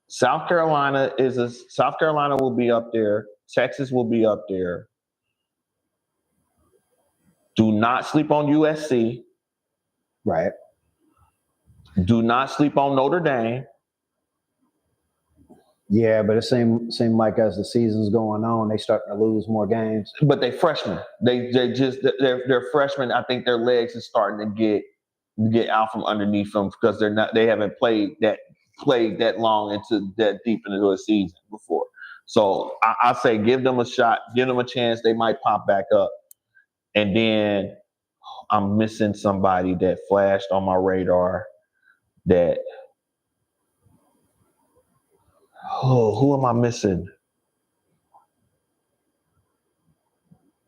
South Carolina will be up there. Texas will be up there. Do not sleep on USC. Right. Do not sleep on Notre Dame. Yeah, but it seemed like as the season's going on, they starting to lose more games. But they freshmen. They're freshmen. I think their legs is starting to get out from underneath them because they haven't played that long that deep into a season before. So I say give them a shot, give them a chance. They might pop back up. And then I'm missing somebody that flashed on my radar that, who am I missing?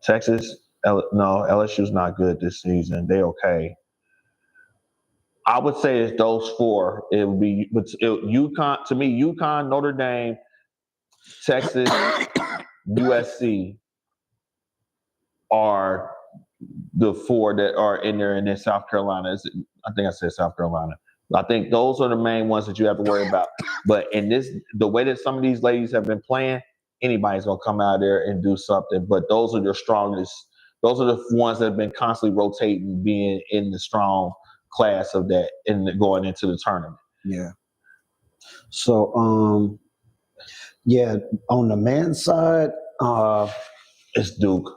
Texas? No, LSU's not good this season. They okay. I would say it's those four. It would be UConn, to me, UConn, Notre Dame, Texas, USC are the four that are in there, and then South Carolina. I think I said South Carolina. I think those are the main ones that you have to worry about. But the way that some of these ladies have been playing, anybody's gonna come out there and do something. But those are your strongest. Those are the ones that have been constantly rotating, being in the strong class of that and going into the tournament. Yeah. So, on the men's side, it's Duke.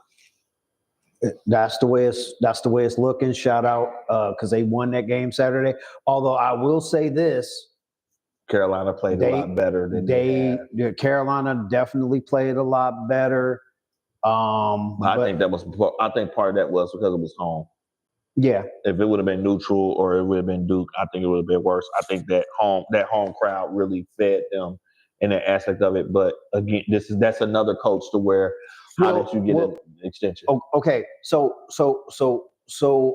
That's the way it's looking. Shout out because they won that game Saturday. Although I will say this, Carolina played a lot better than Carolina definitely played a lot better. I think part of that was because it was home. Yeah. If it would have been neutral or it would have been Duke, I think it would have been worse. I think that home crowd really fed them in that aspect of it. But again, that's another coach to where how did you get an extension? Okay. So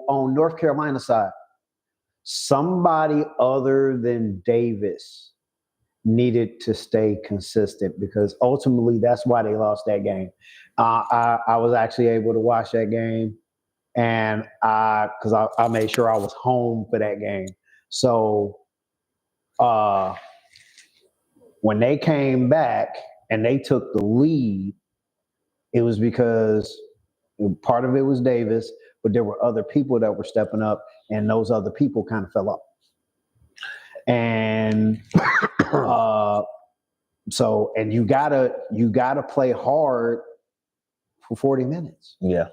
on North Carolina side, somebody other than Davis needed to stay consistent because ultimately that's why they lost that game. I was actually able to watch that game, and because I made sure I was home for that game. So when they came back and they took the lead, it was because part of it was Davis, but there were other people that were stepping up, and those other people kind of fell off. And and you gotta play hard for 40 minutes. Yeah.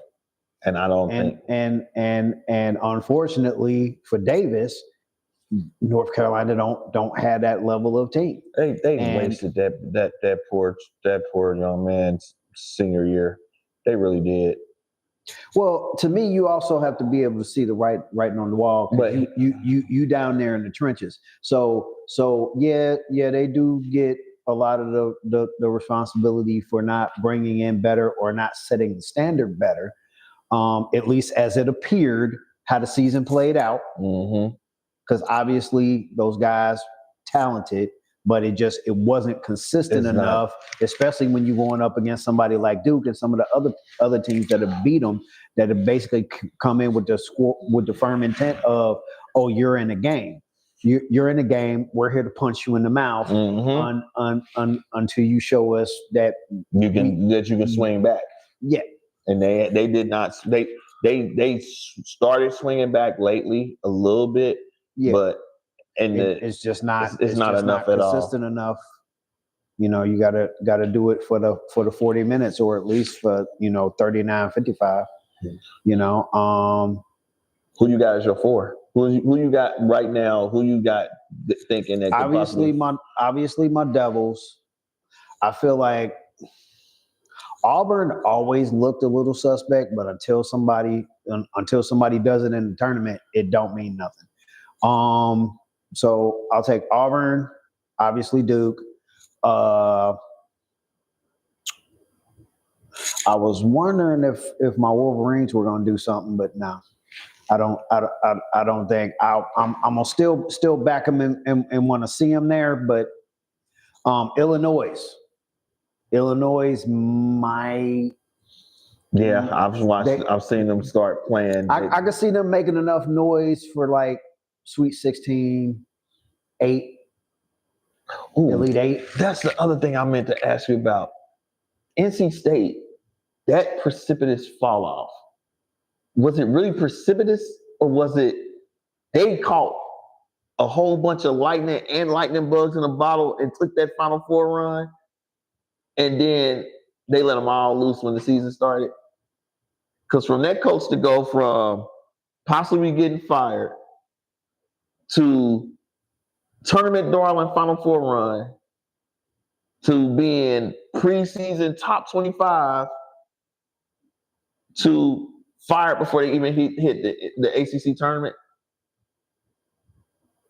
And I don't think and unfortunately for Davis, North Carolina don't have that level of team. They wasted that poor young man's senior year. They really did. Well, to me, you also have to be able to see the writing on the wall. But you down there in the trenches. So yeah, they do get a lot of the responsibility for not bringing in better or not setting the standard better. At least as it appeared how the season played out. Mm-hmm. because obviously those guys talented, but it wasn't consistent enough, especially when you're going up against somebody like Duke and some of the other teams that have beat them, that have basically come in with the firm intent of, oh, you're in the game. You're in the game. We're here to punch you in the mouth until you show us that you can swing back. Yeah, and they did not. They started swinging back lately a little bit, but it's just not. It's not enough at all. Consistent enough. You know, you gotta do it for the 40 minutes, or at least for 39-55. You know, who you got as your 4? Who you got right now? Who you got thinking that? Obviously my Devils. I feel like Auburn always looked a little suspect, but until somebody does it in the tournament, it don't mean nothing. So I'll take Auburn. Obviously Duke. I was wondering if my Wolverines were going to do something, but no. I don't think I'm gonna still back them and want to see them there, but Illinois might. Yeah, I've seen them start playing. I could see them making enough noise for like Sweet 16, 8, Elite 8. That's the other thing I meant to ask you about. NC State, that precipitous fall off. Was it really precipitous, or was it they caught a whole bunch of lightning bugs in a bottle and took that Final Four run, and then they let them all loose when the season started? Because from that coach to go from possibly getting fired to tournament darling Final Four run to being preseason top 25 to fired before they even hit the ACC tournament.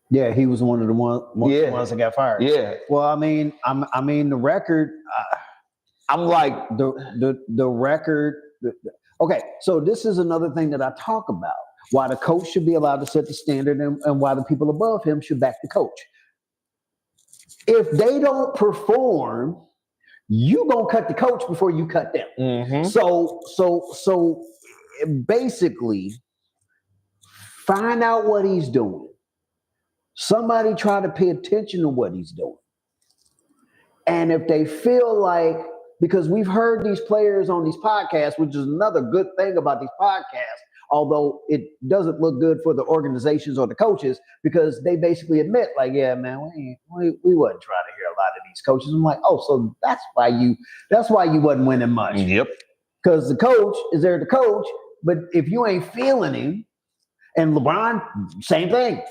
Yeah, he was one of the ones that got fired. Yeah. Well, I mean the record. I'm like the record. Okay, so this is another thing that I talk about. Why the coach should be allowed to set the standard, and why the people above him should back the coach. If they don't perform, you gonna cut the coach before you cut them. Mm-hmm. So basically, find out what he's doing. Somebody try to pay attention to what he's doing. And if they feel like, because we've heard these players on these podcasts, which is another good thing about these podcasts, although it doesn't look good for the organizations or the coaches, because they basically admit, like, yeah, man, we wasn't trying to hear a lot of these coaches. I'm like, oh, so that's why you wasn't winning much. Yep. Because the coach is there to coach, but if you ain't feeling him, and LeBron, same thing.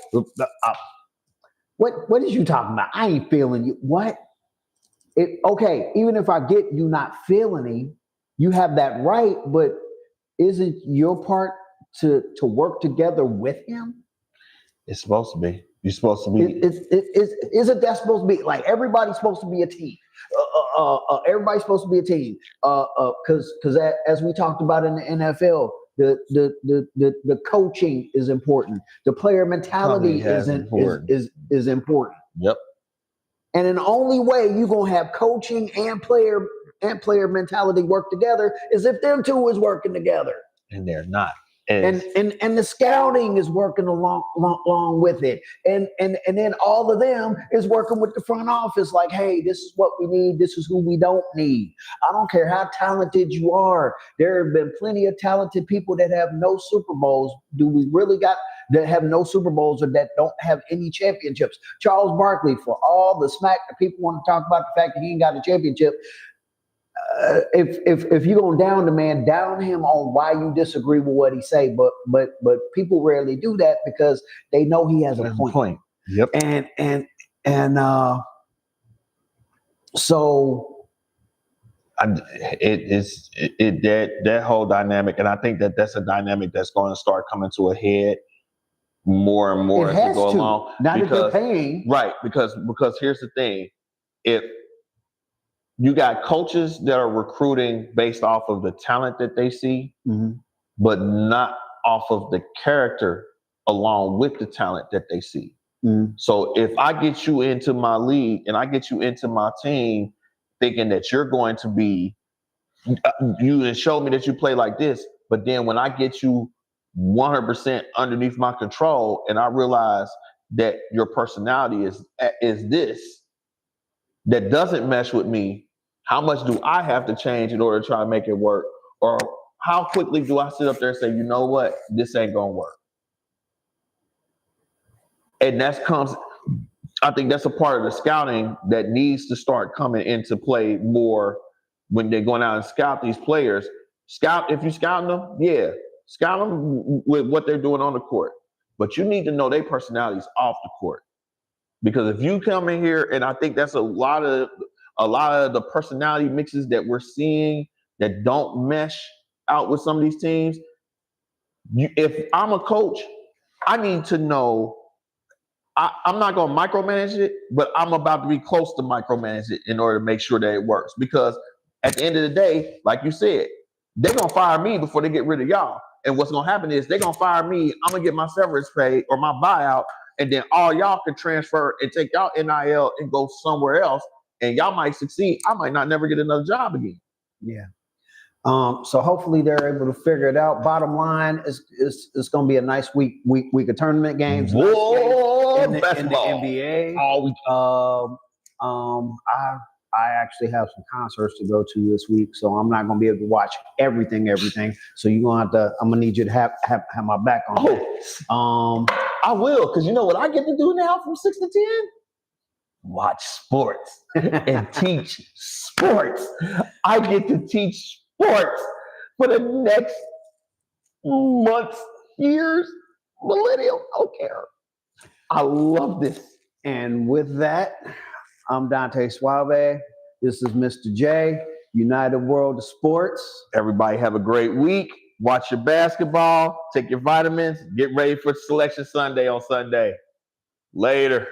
What is you talking about? I ain't feeling you. What? Okay, even if I get you not feeling him, you have that right, but is it your part to work together with him? It's supposed to be. You're supposed to be. Isn't that supposed to be like everybody's supposed to be a team? Everybody's supposed to be a team. Because as we talked about in the NFL, the coaching is important. The player mentality is important. Yep. And in the only way you're gonna have coaching and player mentality work together is if them two is working together. And they're not. And the scouting is working along with it. And then all of them is working with the front office like, hey, this is what we need. This is who we don't need. I don't care how talented you are. There have been plenty of talented people that have no Super Bowls. Do we really got that have no Super Bowls or that don't have any championships? Charles Barkley, for all the smack that people want to talk about the fact that he ain't got a championship, if you're gonna down the man, down him on why you disagree with what he say, but people rarely do that because they know he has a point. Yep. So that whole dynamic, and I think that's a dynamic that's going to start coming to a head more and more as we go along. Not if they're paying, right? Because here's the thing: if you got coaches that are recruiting based off of the talent that they see, mm-hmm. but not off of the character along with the talent that they see. Mm. So if I get you into my league and I get you into my team thinking that you're going to be, you and show me that you play like this, but then when I get you 100% underneath my control and I realize that your personality is this, that doesn't mesh with me, how much do I have to change in order to try to make it work? Or how quickly do I sit up there and say, you know what, this ain't gonna work? And I think that's a part of the scouting that needs to start coming into play more when they're going out and scout these players. If you scout them, yeah, scout them with what they're doing on the court. But you need to know their personalities off the court. Because if you come in here, and I think that's a lot of the personality mixes that we're seeing that don't mesh out with some of these teams. If I'm a coach, I need to know. I'm not going to micromanage it, but I'm about to be close to micromanage it in order to make sure that it works. Because at the end of the day, like you said, they're going to fire me before they get rid of y'all. And what's going to happen is they're going to fire me. I'm going to get my severance pay or my buyout. And then all y'all can transfer and take y'all NIL and go somewhere else. And y'all might succeed. I might not never get another job again. Yeah. So hopefully they're able to figure it out. Bottom line is it's going to be a nice week of tournament games. Whoa, in the NBA. All week. I actually have some concerts to go to this week, so I'm not going to be able to watch everything. So you're going to have to. I'm going to need you to have my back on that. I will, because you know what I get to do now from 6 to 10? Watch sports and teach sports. I get to teach sports for the next months, years, millennium. I don't care. I love this. And with that, I'm Dante Suave. This is Mystah Jay, United World of Sports. Everybody have a great week. Watch your basketball. Take your vitamins. Get ready for Selection Sunday on Sunday. Later.